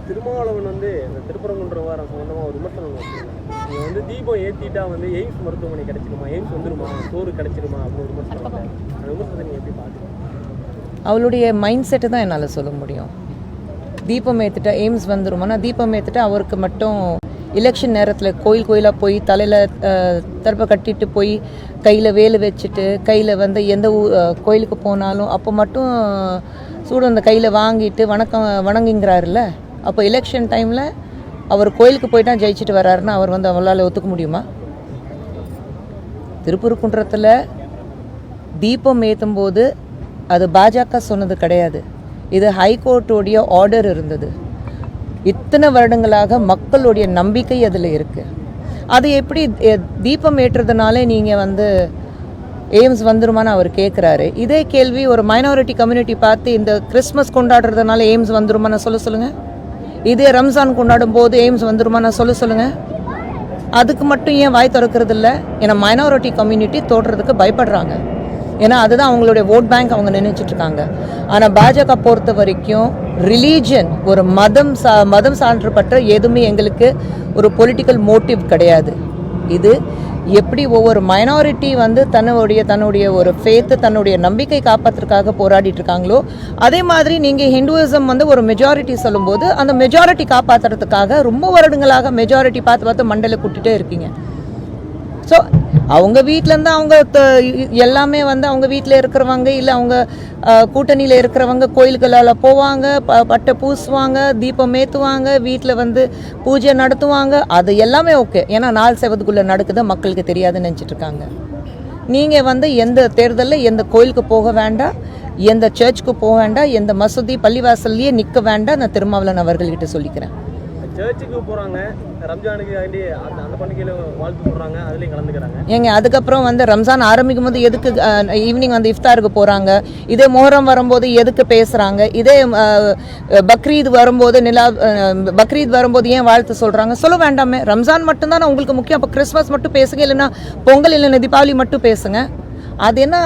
திருமாவளவன் வந்து இந்த திருப்பரங்குன்றம் வாரம் சம்பந்தமாக ஒரு விமர்சனம் நீங்கள் வந்து தீபம் ஏற்றிட்டா வந்து எய்ம்ஸ் மருத்துவமனை கிடைச்சிருமா, எய்ம்ஸ் வந்துருமா, சோறு கிடைச்சிருமா அப்படின்னு ஒரு விமர்சனம். அந்த விமர்சனத்தை நீங்கள் எப்படி பார்க்குறீங்க? அவளுடைய மைண்ட் செட்டு தான் என்னால் சொல்ல முடியும். தீபம் ஏற்றுட்டா எய்ம்ஸ் வந்துருமானா, தீபம் ஏற்றுட்டா அவருக்கு மட்டும் எலெக்ஷன் நேரத்தில் கோயிலாக போய் தலையில் தர்பை கட்டிட்டு போய் கையில் வேலு வச்சுட்டு கையில் வந்து எந்த கோயிலுக்கு போனாலும் அப்போ மட்டும் சூடு அந்த கையில் வாங்கிட்டு வணங்குங்கிறாருல்ல. அப்போ எலெக்ஷன் டைமில் அவர் கோயிலுக்கு போயிட்டா ஜெயிச்சுட்டு வர்றாருன்னா அவர் வந்து அவளால் ஒத்துக்க முடியுமா? திருப்பரங்குன்றத்தில் தீபம் ஏற்றும் போது அது பாஜக சொன்னது கிடையாது, இது ஹைகோர்ட்டுடைய ஆர்டர் இருந்தது. இத்தனை வருடங்களாக மக்களுடைய நம்பிக்கை அதில் இருக்குது. அது எப்படி தீபம் ஏற்றுறதுனால நீங்கள் வந்து எய்ம்ஸ் வந்துருமான்னு அவர் கேட்குறாரு. இதே கேள்வி ஒரு மைனாரிட்டி கம்யூனிட்டி பார்த்து இந்த கிறிஸ்மஸ் கொண்டாடுறதுனால எய்ம்ஸ் வந்துருமான்னு சொல்லுங்கள். இதே ரம்ஜான் கொண்டாடும் போது எய்ம்ஸ் வந்துருமான்னு சொல்லுங்கள். அதுக்கு மட்டும் ஏன் வாய் திறக்கிறது இல்லை? ஏன்னா மைனாரிட்டி கம்யூனிட்டி தோற்றுறதுக்கு பயப்படுறாங்க. ஏன்னா அதுதான் அவங்களுடைய ஓட் பேங்க் அவங்க நினைச்சிட்ருக்காங்க. ஆனால் பாஜக பொறுத்த வரைக்கும் ரிலீஜன் ஒரு மதம் சான்றப்பட்ட எதுவுமே எங்களுக்கு ஒரு பொலிட்டிக்கல் மோட்டிவ் கிடையாது. இது எப்படி ஒவ்வொரு மைனாரிட்டி வந்து தன்னுடைய ஒரு ஃபேத்து தன்னுடைய நம்பிக்கை காப்பாற்றுறதுக்காக போராடிட்டு இருக்காங்களோ அதே மாதிரி நீங்கள் ஹிந்துவிசம் வந்து ஒரு மெஜாரிட்டி சொல்லும்போது அந்த மெஜாரிட்டி காப்பாற்றுறதுக்காக ரொம்ப வருடங்களாக மெஜாரிட்டி பார்த்து மண்டல கூட்டிகிட்டே இருக்கீங்க. ஸோ அவங்க வீட்டிலேருந்து அவங்க எல்லாமே வந்து அவங்க வீட்டில் இருக்கிறவங்க இல்லை அவங்க கூட்டணியில் இருக்கிறவங்க கோயில்களால் போவாங்க, பட்டை பூசுவாங்க, தீபம் ஏற்றுவாங்க, வீட்டில் வந்து பூஜை நடத்துவாங்க. அது எல்லாமே ஓகே. ஏன்னா 4 செவத்துக்குள்ளே நடக்குது, மக்களுக்கு தெரியாதுன்னு நினச்சிட்ருக்காங்க. நீங்கள் வந்து எந்த தேர்தலில் எந்த கோயிலுக்கு போக வேண்டாம், எந்த சர்ச்சுக்கு போக வேண்டாம், எந்த மசூதி பள்ளிவாசல்லையே நிற்க வேண்டாம். நான் திருமாவளவன் அவர்கள்கிட்ட சொல்லிக்கிறேன். சர்ச்சுக்கு போகிறாங்க, ரம்ஜானுக்கு அந்த பண்டிகையில் வாழ்த்து போடுறாங்க, அதுலேயும் கலந்துக்கிறாங்க. ஏங்க அதுக்கப்புறம் வந்து ரம்ஜான் ஆரம்பிக்கும் போது எதுக்கு ஈவினிங் வந்து இஃப்தாருக்கு போகிறாங்க? இதே மொஹரம் வரும்போது எதுக்கு பேசுகிறாங்க? இதே பக்ரீத் வரும்போது ஏன் வாழ்த்து சொல்கிறாங்க? சொல்ல வேண்டாமே. ரம்ஜான் மட்டும்தான் உங்களுக்கு முக்கியம். அப்போ கிறிஸ்மஸ் மட்டும் பேசுங்க, இல்லைன்னா பொங்கல் இல்லைன்னா தீபாவளி மட்டும் பேசுங்க. அது என்ன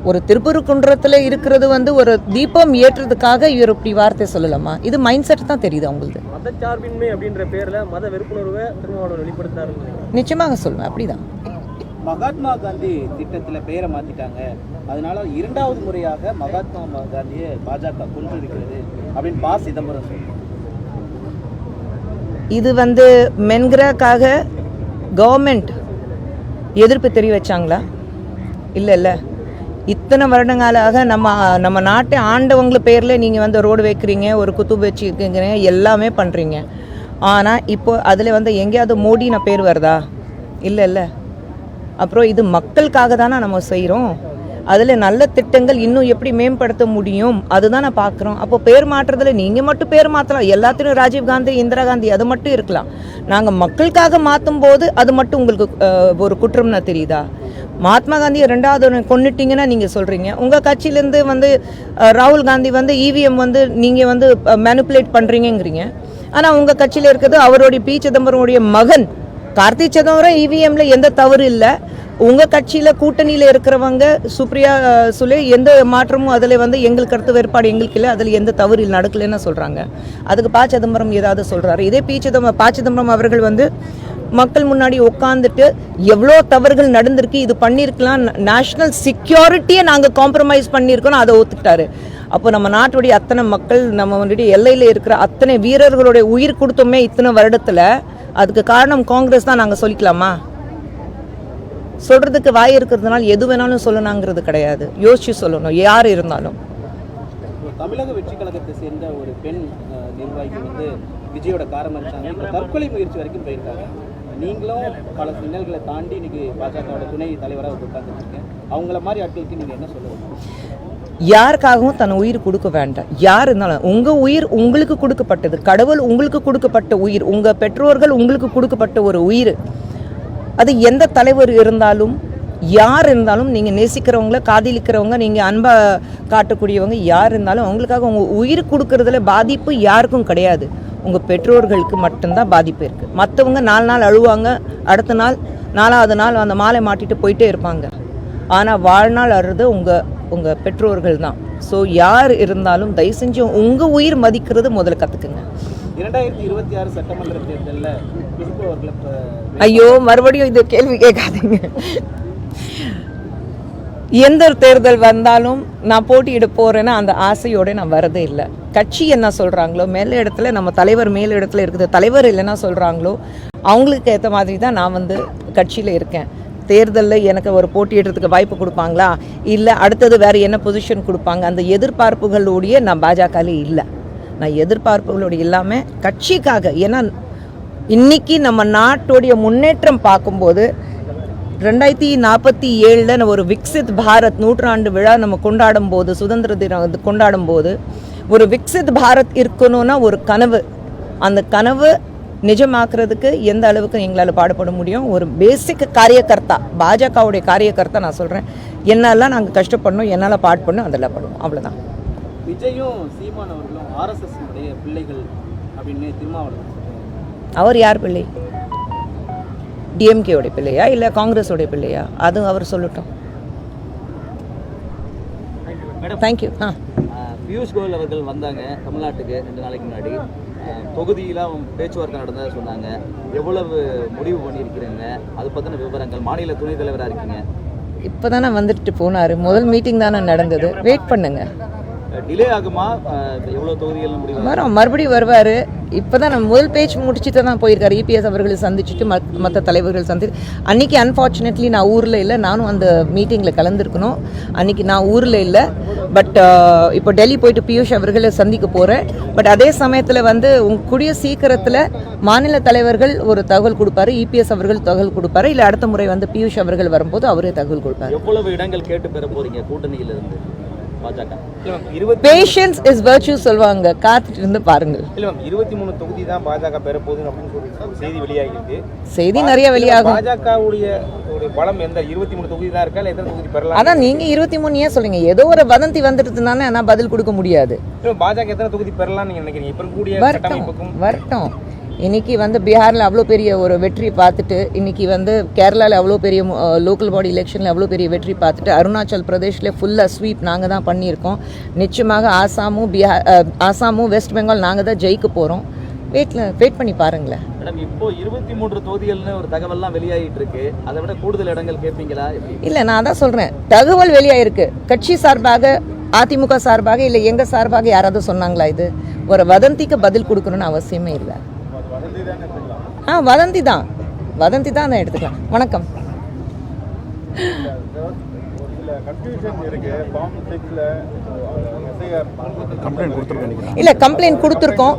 ஒரு திருப்பரங்குன்றத்தில் இருக்கிறது வந்து ஒரு தீபம் ஏற்றுறதுக்காக இவர் இப்படி வார்த்தை சொல்லலாமா? இது மைண்ட் செட் தான் தெரியுது அவங்களுக்கு. மதச்சார்பின்மை அப்படின்ற பேரில் மத வெறுப்புணர்வை திருமாவளவன் வெளிப்படுத்தாரு. நிச்சயமாக சொல்லுவேன், அப்படிதான். மகாத்மா காந்தி திட்டத்தில் பெயரை மாற்றிட்டாங்க, அதனால 2வது முறையாக மகாத்மா காந்தியை பாஜக கொன்றிருக்கிறது அப்படின்னு ப. சிதம்பரம் சொல்றாங்க. இது வந்து மென்கிராக்காக கவர்மெண்ட் எதிர்ப்பு தெரிவிச்சாங்களா? இல்லை. இத்தனை வருடங்களாக நம்ம நாட்டை ஆண்டவங்கள பேரில் நீங்கள் வந்து ரோடு வைக்கிறீங்க, ஒரு குத்துப் வச்சுக்கிறீங்க, எல்லாமே பண்ணுறீங்க. ஆனால் இப்போ அதில் வந்து எங்கேயாவது மோடின பேர் வருதா? இல்லை. அப்புறம் இது மக்களுக்காக தானே நம்ம செய்கிறோம். அதில் நல்ல திட்டங்கள் இன்னும் எப்படி மேம்படுத்த முடியும் அதுதான் நான் பார்க்குறோம். அப்போ பேர் மாற்றுறதுல நீங்கள் மட்டும் பேர் மாற்றலாம், எல்லாத்திலும் ராஜீவ் காந்தி, இந்திரா காந்தி அது மட்டும் இருக்கலாம். நாங்கள் மக்களுக்காக மாற்றும் போது அது மட்டும் உங்களுக்கு ஒரு குற்றம்னா தெரியுதா? மகாத்மா காந்தியை 2வது கொண்டுட்டிங்கன்னா நீங்கள் சொல்கிறீங்க. உங்கள் கட்சியிலேருந்து வந்து ராகுல் காந்தி வந்து இவிஎம் வந்து நீங்கள் வந்து மேனிப்புலேட் பண்ணுறீங்கிறீங்க. ஆனால் உங்கள் கட்சியில் இருக்கிறது அவருடைய பி. சிதம்பரமுடைய மகன் கார்த்தி சிதம்பரம். இவிஎம்ல எந்த தவறு இல்லை. உங்கள் கட்சியில் கூட்டணியில் இருக்கிறவங்க சுப்ரியா சுலே எந்த மாற்றமும் அதில் வந்து எங்களுக்கு கருத்து வேறுபாடு எங்களுக்கு இல்லை, அதில் எந்த தவறு நடக்கலைன்னு சொல்கிறாங்க. அதுக்கு ப. சிதம்பரம் ஏதாவது சொல்கிறாரு? இதே ப. சிதம்பரம் அவர்கள் வந்து மக்கள் முன்னாடி உட்காந்துட்டு எவ்வளோ தவறுகள் நடந்திருக்கு, இது பண்ணியிருக்கலாம், நேஷ்னல் செக்யூரிட்டியை நாங்கள் காம்ப்ரமைஸ் பண்ணியிருக்கோம், அதை ஒத்துக்கிட்டாரு. அப்போ நம்ம நாட்டுடைய அத்தனை மக்கள், நம்ம வந்துட்டு எல்லையில் இருக்கிற அத்தனை வீரர்களுடைய உயிர் கொடுத்தோமே இத்தனை வருடத்தில், அதுக்கு காரணம் காங்கிரஸ் தான் நாங்கள் சொல்லிக்கலாமா? சொல்கிறதுக்கு வாய் இருக்கிறதுனால எது வேணாலும் சொல்லணுங்கிறது கிடையாது. யோசிச்சு சொல்லணும் யார் இருந்தாலும். தமிழக வெற்றி கழகத்தை சேர்ந்த ஒரு பெண் நிர்வாகி வந்து விஜயோட காரமரிச்சாங்க, இப்போ தற்கொலை முயற்சி வரைக்கும் போயிருக்காங்க. நீங்களும் பல சின்னல்களை தாண்டி இன்னைக்கு பாஜகவோட துணை தலைவராக உட்கார்ந்துருக்கீங்க. அவங்கள மாதிரி ஆட்களுக்கு நீங்கள் என்ன சொல்லுவீங்க? யாருக்காகவும் தன் உயிர் கொடுக்க வேண்டாம். யார் இருந்தாலும் உங்கள் உயிர் உங்களுக்கு கொடுக்கப்பட்டது, கடவுள் உங்களுக்கு கொடுக்கப்பட்ட உயிர், உங்கள் பெற்றோர்கள் உங்களுக்கு கொடுக்கப்பட்ட ஒரு உயிர். அது எந்த தலைவர் இருந்தாலும் யார் இருந்தாலும் நீங்கள் நேசிக்கிறவங்கள, காதலிக்கிறவங்க, நீங்கள் அன்பாக காட்டக்கூடியவங்க யார் இருந்தாலும் அவங்களுக்காக உங்கள் உயிர் கொடுக்கறதுல பாதிப்பு யாருக்கும் கிடையாது. உங்கள் பெற்றோர்களுக்கு மட்டும்தான் பாதிப்பு இருக்குது. மற்றவங்க 4 நாள் அழுவாங்க, அடுத்த நாள் 4வது நாள் அந்த மாலை மாட்டிட்டு போயிட்டே இருப்பாங்க. ஆனால் வாழ்நாள் அழுறது உங்கள் பெற்றோர்கள் தான். ஸோ யார் இருந்தாலும் தயவு செஞ்சு உங்கள் உயிர் மதிக்கிறது முதல்ல கற்றுக்குங்க. 2026 சட்டமன்ற தேர்தலில் குஷ்பு அவர்களை ஐயோ மறுபடியும் இது கேள்வி கேட்காதீங்க. எந்த ஒரு தேர்தல் வந்தாலும் நான் போட்டியிட போறேன்னா அந்த ஆசையோட நான் வரதே இல்லை. கட்சி என்ன சொல்றாங்களோ மேல் இடத்துல நம்ம தலைவர் மேல் இடத்துல இருக்குது, தலைவர் இல்லைன்னா சொல்றாங்களோ அவங்களுக்கு ஏற்ற மாதிரி தான் நான் வந்து கட்சியில் இருக்கேன். தேர்தலில் எனக்கு ஒரு போட்டியிடுறதுக்கு வாய்ப்பு கொடுப்பாங்களா, இல்லை அடுத்தது வேறு என்ன பொசிஷன் கொடுப்பாங்க, அந்த எதிர்பார்ப்புகளோடைய நான் பாஜகலே இல்லை. நான் எதிர்பார்ப்புகளோடு இல்லாமல் கட்சிக்காக, ஏன்னா இன்னைக்கு நம்ம நாட்டுடைய முன்னேற்றம் பார்க்கும்போது 2047 ஒரு விக்சித் பாரத் நூற்றாண்டு விழா நம்ம கொண்டாடும் போது, சுதந்திர தினம் கொண்டாடும் போது ஒரு விக்சித் பாரத் இருக்கணும்னா ஒரு கனவு, அந்த கனவு நிஜமாக்குறதுக்கு எந்த அளவுக்கு எங்களால் பாடுபட முடியும். ஒரு பேசிக் காரியகர்த்தா, பாஜகவுடைய காரியகர்த்தா நான் சொல்கிறேன், என்னெல்லாம் நாங்கள் கஷ்டப்படணும், என்னால் பாடுபடணும், அதெல்லாம் பண்ணுவோம், அவ்வளோதான். விஜயும் சீமான் அவர்களும் ஆர்எஸ்எஸ் உடைய பிள்ளைகள் அப்படின்னு திருமாவளவன். அவர் யார் பிள்ளை? டிஎம்கேவுடைய பிள்ளையா இல்லை காங்கிரஸோடைய பிள்ளையா? அதுவும் அவர் சொல்லட்டும். தேங்க்யூ. பியூஷ் கோயல் அவர்கள் வந்தாங்க தமிழ்நாட்டுக்கு 2 நாளைக்கு முன்னாடி. தொகுதியெலாம் பேச்சுவார்த்தை நடந்ததாக சொன்னாங்க. எவ்வளவு முடிவு பண்ணியிருக்கிறீங்க, அது பற்றின விவரங்கள்? மாநில துணைத் தலைவராக இருக்கீங்க. இப்போ தானே வந்துட்டு போனார், முதல் மீட்டிங் தானே நடந்தது, வெயிட் பண்ணுங்க. டிலே ஆகுமா? எவ்வளோ தொகுதிகள் முடிவு வரும், மறுபடியும் வருவார். இப்போ தான் நம்ம முதல் பேச்சு முடிச்சுட்டு தான் போயிருக்காரு. இபிஎஸ் அவர்களை சந்திச்சுட்டு மற்ற தலைவர்கள் அன்றைக்கி அன்ஃபார்ச்சுனேட்லி நான் ஊரில் இல்லை, நானும் அந்த மீட்டிங்கில் கலந்துருக்கணும். அன்றைக்கி நான் ஊரில் இல்லை, பட் இப்போ டெல்லி போயிட்டு பியூஷ் அவர்களை சந்திக்க போகிறேன். பட் அதே சமயத்தில் வந்து கூடிய சீக்கிரத்தில் மாநில தலைவர்கள் ஒரு தகவல் கொடுப்பாரு, இபிஎஸ் அவர்கள் தகவல் கொடுப்பாரு, இல்லை அடுத்த முறை வந்து பியூஷ் அவர்கள் வரும்போது அவரே தகவல் கொடுப்பாரு. எவ்வளவு இடங்கள் கேட்டு பெற போறீங்க கூட்டணியிலிருந்து? பேஷன்ஸ் இஸ் வர்ச்சு சொல்லுவாங்க, காத்துட்டு இருந்து பாருங்கள். இல்ல மேம், 23 தொகுதி தான் பாஜக பெற போகுது அப்படின்னு சொல்லி செய்தி வெளியாகிருக்கு. செய்தி நிறைய வெளியாகும். பாஜகவுடைய பலம் எந்த 23 தொகுதி தான் இருக்கா, இல்ல எத்தனை தொகுதி பெறலாம்? அதான் நீங்க 23 ஏன் சொல்றீங்க? ஏதோ ஒரு வதந்தி வந்துட்டுனாலே நான் பதில் கொடுக்க முடியாது. பாஜக எத்தனை தொகுதி பெறலாம் நீங்க நினைக்கிறீங்க? இப்ப கூடிய வரட்டும். இன்னைக்கு வந்து பீகாரில் அவ்வளோ பெரிய ஒரு வெற்றி பார்த்துட்டு, இன்னைக்கு வந்து கேரளாவில் அவ்வளோ பெரிய லோக்கல் பாடி எலெக்ஷனில் அவ்வளோ பெரிய வெற்றி பார்த்துட்டு, அருணாச்சல் பிரதேஷில் ஃபுல்லாக ஸ்வீப் நாங்கள் தான் பண்ணியிருக்கோம். நிச்சயமாக ஆசாமும் வெஸ்ட் பெங்கால் நாங்கள் தான் ஜெயிக்க போகிறோம். வெயிட் பண்ணி பாருங்களேன். மேடம், இப்போ 23 தொகுதிகள்னு ஒரு தகவல்லாம் வெளியாகிட்டு இருக்கு. அதை விட கூடுதல் இடங்கள் கேட்பீங்களா? இல்லை, நான் தான் சொல்கிறேன், தகவல் வெளியாயிருக்கு. கட்சி சார்பாக, அதிமுக சார்பாக, இல்லை எங்கள் சார்பாக யாராவது சொன்னாங்களா? இது ஒரு வதந்திக்கு பதில் கொடுக்கணும்னு அவசியமே இல்லை. வதந்தி தான் எடுத்துக்கலாம். வணக்கம். இல்லை, கம்ப்ளைண்ட் கொடுத்துருக்கோம்.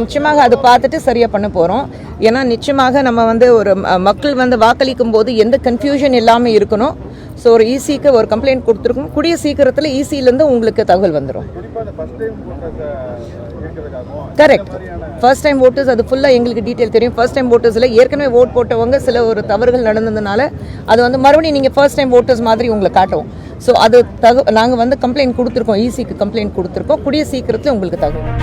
நிச்சயமாக அது பார்த்துட்டு சரியாக பண்ண போகிறோம். ஏன்னா நிச்சயமாக நம்ம வந்து ஒரு மக்கள் வந்து வாக்களிக்கும் போது எந்த கன்ஃபியூஷன் இல்லாமல் இருக்கணும். ஸோ ஒரு ஈசிக்கு ஒரு கம்ப்ளைண்ட் கொடுத்துருக்கோம். கூடிய சீக்கிரத்தில் ஈசியிலேருந்து உங்களுக்கு தகவல் வந்துடும். கரெக்ட். ஃபர்ஸ்ட் டைம் ஓட்டர்ஸ் அது ஃபுல்லாக எங்களுக்கு டீட்டெயில் தெரியும். ஃபர்ஸ்ட் டைம் ஓட்டர்ஸில் ஏற்கனவே ஓட் போட்டவங்க சில ஒரு தவறுகள் நடந்ததுனால அது வந்து மறுபடியும் நீங்கள் ஃபர்ஸ்ட் டைம் ஓட்டர்ஸ் மாதிரி உங்களை காட்டுவோம். ஸோ அது நாங்கள் வந்து கம்ப்ளைண்ட் கொடுத்துருக்கோம், ஈசிக்கு கம்ப்ளைண்ட் கொடுத்துருக்கோம். கூடிய சீக்கிரத்தில் உங்களுக்கு தகவல்.